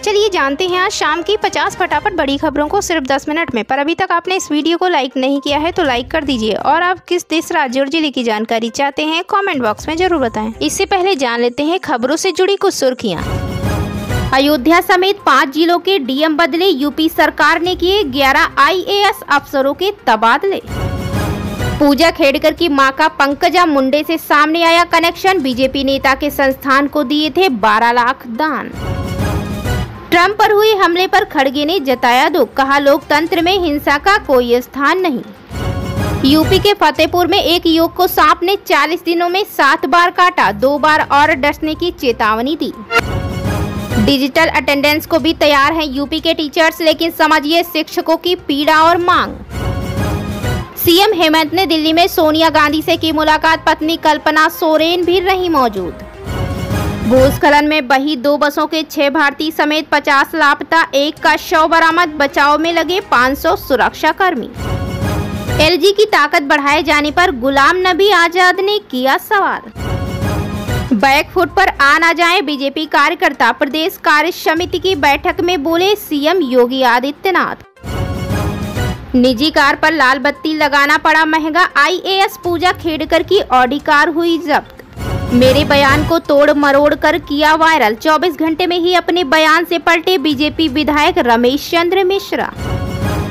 चलिए जानते हैं आज शाम की 50 फटाफट बड़ी खबरों को सिर्फ 10 मिनट में। पर अभी तक आपने इस वीडियो को लाइक नहीं किया है तो लाइक कर दीजिए और आप किस देश, राज्य और जिले की जानकारी चाहते हैं कमेंट बॉक्स में जरूर बताएं। इससे पहले जान लेते हैं खबरों से जुड़ी कुछ सुर्खियां। अयोध्या समेत 5 जिलों के डीएम बदले, यूपी सरकार ने किए 11 IAS अफसरों के तबादले। पूजा खेड़कर की मां का पंकजा मुंडे से सामने आया कनेक्शन, बीजेपी नेता के संस्थान को दिए थे 12 लाख दान। ट्रंप पर हुए हमले पर खड़गे ने जताया दुख, कहा लोकतंत्र में हिंसा का कोई स्थान नहीं। यूपी के फतेहपुर में एक युवक को सांप ने 40 दिनों में 7 बार काटा, 2 बार और डसने की चेतावनी दी। डिजिटल अटेंडेंस को भी तैयार हैं यूपी के टीचर्स, लेकिन समझिए शिक्षकों की पीड़ा और मांग। सीएम हेमंत ने दिल्ली में सोनिया गांधी से की मुलाकात, पत्नी कल्पना सोरेन भी रही मौजूद। भूस्खलन में बही 2 बसों के 6 भारतीय समेत 50 लापता, एक का शव बरामद, बचाव में लगे 500 सुरक्षाकर्मी। LG की ताकत बढ़ाए जाने पर गुलाम नबी आजाद ने किया सवाल। बैक फुट पर आ न जाए बीजेपी कार्यकर्ता, प्रदेश कार्य समिति की बैठक में बोले सीएम योगी आदित्यनाथ। निजी कार पर लाल बत्ती लगाना पड़ा महंगा, IAS पूजा खेड़कर की ऑडी कार हुई जब्त। मेरे बयान को तोड़ मरोड़ कर किया वायरल, 24 घंटे में ही अपने बयान से पलटे बीजेपी विधायक रमेश चंद्र मिश्रा।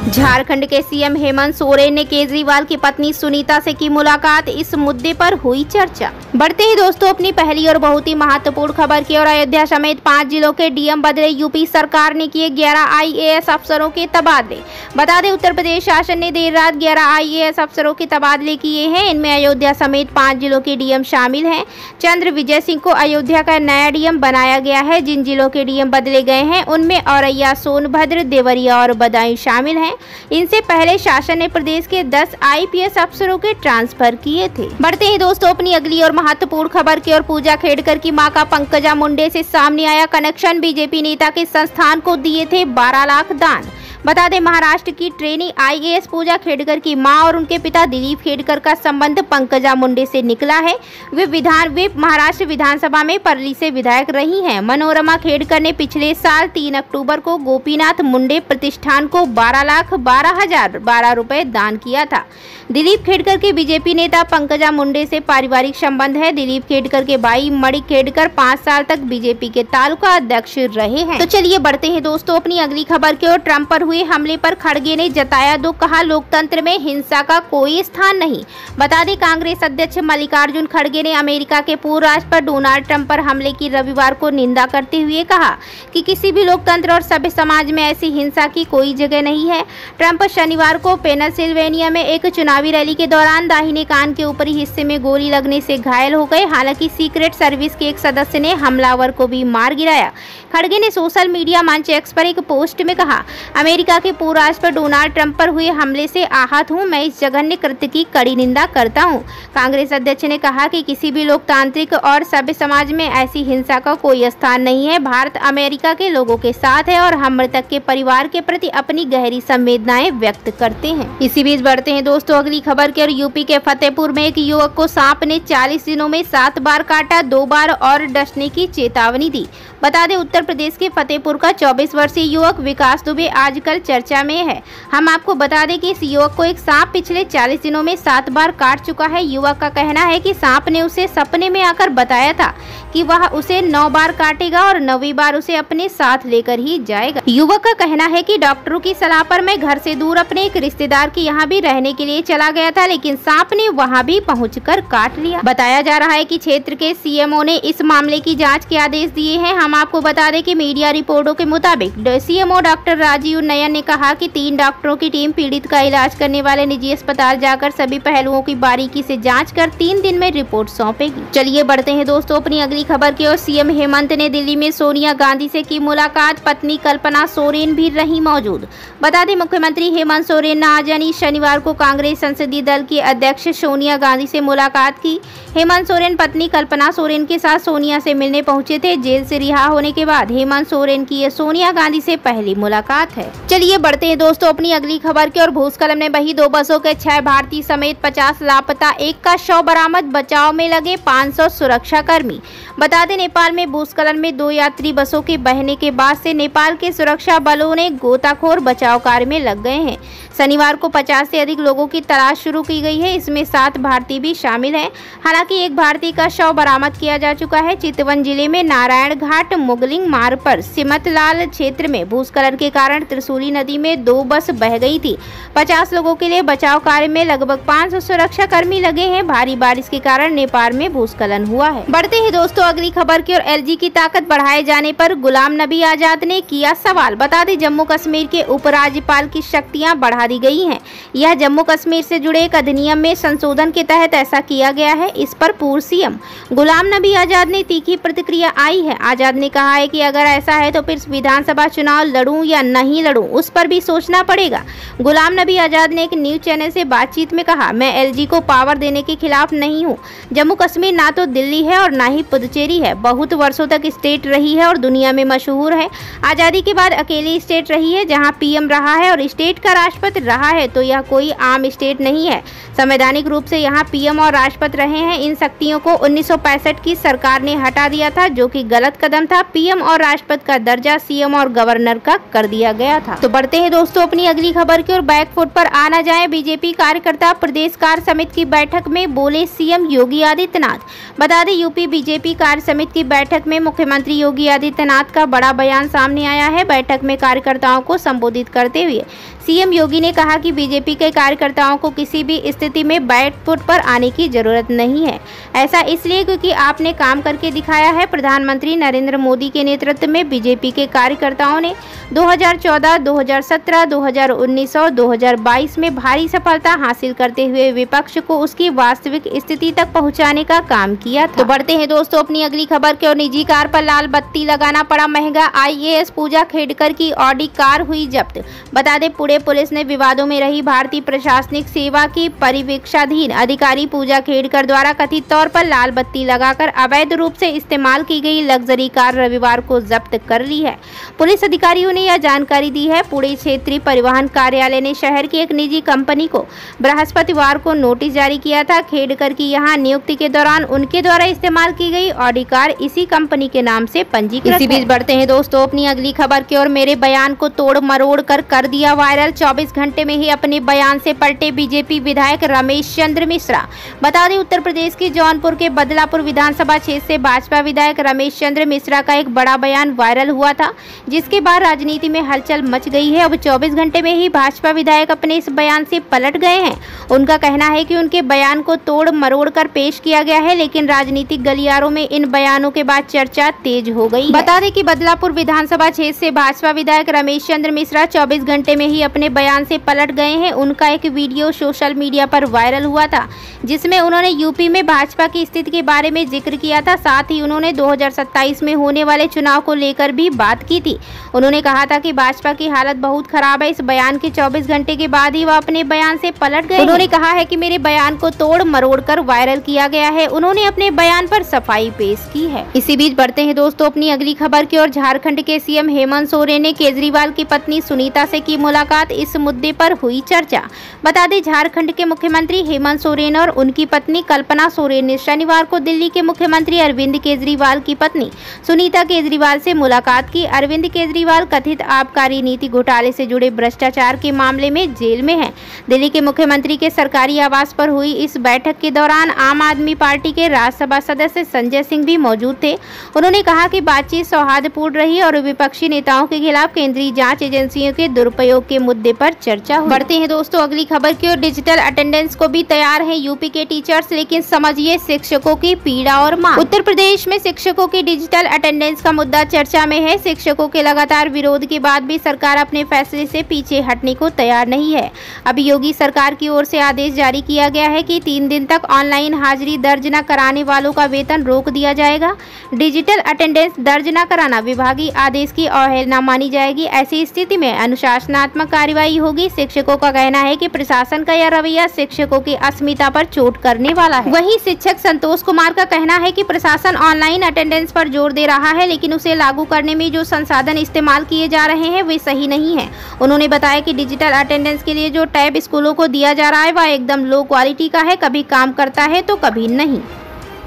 झारखंड के सीएम हेमंत सोरेन ने केजरीवाल की पत्नी सुनीता से की मुलाकात, इस मुद्दे पर हुई चर्चा। बढ़ते ही दोस्तों अपनी पहली और बहुत ही महत्वपूर्ण खबर की ओर। अयोध्या समेत 5 जिलों के डीएम बदले, यूपी सरकार ने किए 11 IAS अफसरों के तबादले। बता दें उत्तर प्रदेश शासन ने देर रात 11 IAS अफसरों के तबादले किए हैं। इनमें अयोध्या समेत 5 जिलों के डीएम शामिल हैं। चंद्र विजय सिंह को अयोध्या का नया डीएम बनाया गया है। जिन जिलों के डीएम बदले गए हैं उनमें औरैया, सोनभद्र, देवरिया और बदायूं शामिल हैं। इनसे पहले शासन ने प्रदेश के 10 IPS अफसरों के ट्रांसफर किए थे। बढ़ते हैं दोस्तों अपनी अगली और महत्वपूर्ण खबर की ओर। पूजा खेड़कर की मां का पंकजा मुंडे से सामने आया कनेक्शन, बीजेपी नेता के संस्थान को दिए थे 12 लाख दान। बता दें महाराष्ट्र की ट्रेनी IAS पूजा खेड़कर की मां और उनके पिता दिलीप खेड़कर का संबंध पंकजा मुंडे से निकला है। वे महाराष्ट्र विधानसभा में परली से विधायक रही हैं। मनोरमा खेड़कर ने पिछले साल 3 अक्टूबर को गोपीनाथ मुंडे प्रतिष्ठान को 12,12,012 रुपए दान किया था। दिलीप खेड़कर के बीजेपी नेता पंकजा मुंडे से पारिवारिक संबंध है। दिलीप खेड़कर के भाई मणि खेड़कर 5 साल तक बीजेपी के तालुका अध्यक्ष रहे हैं। तो चलिए बढ़ते हैं दोस्तों अपनी अगली खबर की ओर। ट्रंप पर हुए हमले पर खड़गे ने जताया दुख, कहा लोकतंत्र में हिंसा का कोई स्थान नहीं। बता दें कांग्रेस अध्यक्ष मल्लिकार्जुन खड़गे ने अमेरिका के पूर्व राष्ट्रपति डोनाल्ड ट्रंप पर हमले की रविवार को निंदा करते हुए कहा कि किसी भी लोकतंत्र और सभ्य समाज में ऐसी हिंसा की कोई जगह नहीं है। ट्रंप शनिवार को पेनसिल्वेनिया में एक चुनावी रैली के दौरान दाहिने कान के ऊपरी हिस्से में गोली लगने से घायल हो गए। हालांकि सीक्रेट सर्विस के एक सदस्य ने हमलावर को भी मार गिराया। खड़गे ने सोशल मीडिया मंच X पर एक पोस्ट में कहा, अमेरिका के पूर्व राष्ट्रपति डोनाल्ड ट्रंप पर हुए हमले से आहत हूं। मैं इस जघन्य कृत्य की कड़ी निंदा करता हूं। कांग्रेस अध्यक्ष ने कहा कि किसी भी लोकतांत्रिक और सभ्य समाज में ऐसी हिंसा का कोई स्थान नहीं है। भारत अमेरिका के लोगों के साथ है और हम मृतक के परिवार के प्रति अपनी गहरी संवेदनाएं व्यक्त करते हैं। इसी बीच बढ़ते हैं दोस्तों अगली खबर की ओर। यूपी के फतेहपुर में एक युवक को सांप ने 40 दिनों में 7 बार काटा, 2 बार और डसने की चेतावनी दी। बता दें उत्तर प्रदेश के फतेहपुर का 24 वर्षीय युवक विकास दुबे आजकल चर्चा में है। हम आपको बता दें कि इस युवक को एक सांप पिछले 40 दिनों में 7 बार काट चुका है। युवक का कहना है कि सांप ने उसे सपने में आकर बताया था कि वह उसे 9 बार काटेगा और 9वीं बार उसे अपने साथ लेकर ही जाएगा। युवक का कहना है कि डॉक्टरों की सलाह पर मैं घर से दूर अपने एक रिश्तेदार के यहाँ भी रहने के लिए चला गया था, लेकिन सांप ने वहाँ भी पहुँचकर काट लिया। बताया जा रहा है कि क्षेत्र के CMO ने इस मामले की जाँच के आदेश दिए हैं। हम आपको बता दें कि मीडिया रिपोर्टों के मुताबिक CMO डॉक्टर राजीव नयन ने कहा कि 3 डॉक्टरों की टीम पीड़ित का इलाज करने वाले निजी अस्पताल जाकर सभी पहलुओं की बारीकी से जांच कर 3 दिन में रिपोर्ट सौंपेगी। चलिए बढ़ते हैं दोस्तों अपनी अगली खबर की ओर। सीएम हेमंत ने दिल्ली में सोनिया गांधी से की मुलाकात, पत्नी कल्पना सोरेन भी रही मौजूद। बता दें मुख्यमंत्री हेमंत सोरेन ने आज यानी शनिवार को कांग्रेस संसदीय दल की अध्यक्ष सोनिया गांधी से मुलाकात की। हेमंत सोरेन पत्नी कल्पना सोरेन के साथ सोनिया से मिलने पहुंचे थे। जेल से रिहा होने के बाद हेमंत सोरेन की ये सोनिया गांधी से पहली मुलाकात है। चलिए बढ़ते हैं दोस्तों अपनी अगली खबर की और भूस्खलन में बही 2 बसों के 6 भारतीय समेत 50 लापता, 1 का शव बरामद, बचाव में लगे 500 सुरक्षाकर्मी। बता दें नेपाल में भूस्खलन में 2 यात्री बसों के बहने के बाद से नेपाल के सुरक्षा बलों ने गोताखोर बचाव कार्य में लग गए हैं। शनिवार को 50 से अधिक लोगों की तलाश शुरू की गई है, इसमें 7 भारतीय भी शामिल हैं। हालांकि एक भारतीय का शव बरामद किया जा चुका है। चितवन जिले में नारायण घाट मुगलिंग मार्ग पर सिमतलाल क्षेत्र में भूस्खलन के कारण त्रिशूली नदी में 2 बस बह गई थी। 50 लोगों के लिए बचाव कार्य में लगभग 500 सुरक्षा कर्मी लगे हैं। भारी बारिश के कारण नेपाल में भूस्खलन हुआ है। बढ़ते हैं दोस्तों अगली खबर की और एलजी की ताकत बढ़ाए जाने पर गुलाम नबी आजाद ने किया सवाल। बता दें जम्मू कश्मीर के उपराज्यपाल की शक्तियां बढ़ा दी गई हैं। यह जम्मू कश्मीर से जुड़े एक अधिनियम में संशोधन के तहत ऐसा किया गया है। इस पर पूर्व सीएम गुलाम नबी आजाद ने तीखी प्रतिक्रिया आई है। आजाद ने कहा है कि अगर ऐसा है तो फिर विधानसभा चुनाव लड़ूं या नहीं लड़ूं, उस पर भी सोचना पड़ेगा। गुलाम नबी आजाद ने एक न्यूज चैनल से बातचीत में कहा, मैं एलजी को पावर देने के खिलाफ नहीं हूं। जम्मू कश्मीर ना तो दिल्ली है और ना ही पुदुचेरी है। बहुत वर्षों तक स्टेट रही है और दुनिया में मशहूर है। आजादी के बाद अकेली स्टेट रही है जहां पीएम रहा है और स्टेट का राष्ट्रपति रहा है, तो यह कोई आम स्टेट नहीं है। संवैधानिक रूप से यहाँ पीएम और राष्ट्रपति रहे हैं। इन शक्तियों को 1965 की सरकार ने हटा दिया था, जो कि गलत कदम था। पीएम और राष्ट्रपति का दर्जा सीएम और गवर्नर का कर दिया गया था। तो बढ़ते हैं दोस्तों अपनी अगली खबर की और बैकफुट पर आना जाए बीजेपी कार्यकर्ता प्रदेश कार्य समिति की बैठक में बोले सीएम योगी आदित्यनाथ। बता दें यूपी बीजेपी कार्य समिति की बैठक में मुख्यमंत्री योगी आदित्यनाथ का बड़ा बयान सामने आया है। बैठक में कार्यकर्ताओं को संबोधित करते हुए सीएम योगी ने कहा कि बीजेपी के कार्यकर्ताओं को किसी भी स्थिति में बैकफुट पर आने की जरूरत नहीं है। ऐसा इसलिए क्योंकि आपने काम करके दिखाया है। प्रधानमंत्री नरेंद्र मोदी के नेतृत्व में बीजेपी के कार्यकर्ताओं ने 2014, 2017, 2019 और 2022 में भारी सफलता हासिल करते हुए विपक्ष को उसकी वास्तविक स्थिति तक पहुंचाने का काम किया था। तो बढ़ते हैं दोस्तों अपनी अगली खबर की और निजी कार पर लाल बत्ती लगाना पड़ा महंगा। आईएएस पूजा खेड़कर की ऑडी कार हुई जब्त। बता दें पुणे पुलिस ने विवादों में रही भारतीय प्रशासनिक सेवा की परिवीक्षाधीन अधिकारी पूजा खेड़कर द्वारा कथित तौर पर लाल बत्ती लगाकर अवैध रूप से इस्तेमाल की गई लग्जरी कार रविवार को जब्त कर ली है। पुलिस अधिकारियों ने यह जानकारी दी है। पुणे क्षेत्रीय परिवहन कार्यालय ने शहर की एक निजी कंपनी को बृहस्पतिवार को नोटिस जारी किया था। खेड़कर की यहां नियुक्ति के दौरान उनके द्वारा इस्तेमाल की गई ऑडी कार इसी कंपनी के नाम से पंजीकृत है। इसी बीच बढ़ते हैं दोस्तों अपनी अगली खबर की और मेरे बयान को तोड़ मरोड़ कर दिया वायरल। 24 घंटे में ही अपने बयान से पलटे बीजेपी विधायक रमेश चंद्र मिश्रा। बता दें उत्तर प्रदेश के जौनपुर के बदलापुर विधानसभा क्षेत्र से भाजपा विधायक रमेश चंद्र मिश्रा का एक बड़ा बयान वायरल हुआ था, जिसके बाद राजनीति में हलचल मच गई है। अब 24 घंटे में ही भाजपा विधायक अपने इस बयान से पलट गए हैं। उनका कहना है कि उनके बयान को तोड़ मरोड़ कर पेश किया गया है, लेकिन राजनीतिक गलियारों में इन बयानों के बाद चर्चा तेज हो गई। बता दें कि बदलापुर विधानसभा क्षेत्र से भाजपा विधायक रमेश चंद्र मिश्रा 24 घंटे में ही अपने बयान से पलट गए हैं। उनका एक वीडियो सोशल मीडिया पर वायरल हुआ था, जिसमें उन्होंने यूपी में भाजपा की स्थिति के बारे में जिक्र किया था। साथ ही उन्होंने 2027 में होने वाले चुनाव को लेकर भी बात की थी। उन्होंने कहा था कि भाजपा की हालत बहुत खराब है। इस बयान के 24 घंटे के बाद ही वह अपने बयान से पलट गए। उन्होंने कहा है कि मेरे बयान को तोड़ मरोड़ कर वायरल किया गया है। उन्होंने अपने बयान पर सफाई पेश की है। इसी बीच बढ़ते हैं दोस्तों अपनी अगली खबर की और झारखंड के सीएम हेमंत सोरेन ने केजरीवाल की पत्नी सुनीता से की मुलाकात। इस मुद्दे पर हुई चर्चा। बता दें झारखंड के मुख्यमंत्री हेमंत सोरेन और उनकी पत्नी कल्पना सोरेन ने शनिवार को दिल्ली के मुख्यमंत्री अरविंद केजरीवाल की पत्नी सुनीता केजरीवाल से मुलाकात की। अरविंद केजरीवाल कथित आबकारी नीति घोटाले से जुड़े भ्रष्टाचार के मामले में जेल में हैं। दिल्ली के मुख्यमंत्री के सरकारी आवास पर हुई इस बैठक के दौरान आम आदमी पार्टी के राज्यसभा सदस्य संजय सिंह भी मौजूद थे। उन्होंने कहा कि बातचीत सौहार्दपूर्ण रही और विपक्षी नेताओं के खिलाफ केंद्रीय जांच एजेंसियों के दुरुपयोग के मुद्दे पर चर्चा हुई। बढ़ते हैं दोस्तों अगली खबर की और डिजिटल अटेंडेंस को भी तैयार हैं यूपी के टीचर्स, लेकिन समझिए शिक्षकों की पीड़ा और मांग। उत्तर प्रदेश में शिक्षकों की डिजिटल अटेंडेंस का मुद्दा चर्चा में है। शिक्षकों के लगातार विरोध के बाद भी सरकार अपने फैसले से पीछे हटने को तैयार नहीं है। अभी योगी सरकार की ओर से आदेश जारी किया गया है कि 3 दिन तक ऑनलाइन हाजिरी दर्ज न कराने वालों का वेतन रोक दिया जाएगा। डिजिटल अटेंडेंस दर्ज न कराना विभागीय आदेश की अवहेलना मानी जाएगी। ऐसी स्थिति में अनुशासनात्मक कार्रवाई होगी। शिक्षकों का कहना है कि प्रशासन का यह रवैया शिक्षकों की अस्मिता पर चोट करने वाला है। वहीं शिक्षक संतोष कुमार का कहना है कि प्रशासन ऑनलाइन अटेंडेंस पर जोर दे रहा है, लेकिन उसे लागू करने में जो संसाधन इस्तेमाल किए जा रहे हैं वे सही नहीं है। उन्होंने बताया कि डिजिटल अटेंडेंस के लिए जो टैब स्कूलों को दिया जा रहा है वह एकदम लो क्वालिटी का है, कभी काम करता है तो कभी नहीं।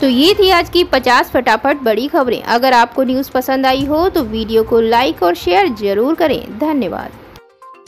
तो ये थी आज की 50 फटाफट बड़ी खबरें। अगर आपको न्यूज़ पसंद आई हो तो वीडियो को लाइक और शेयर जरूर करें। धन्यवाद।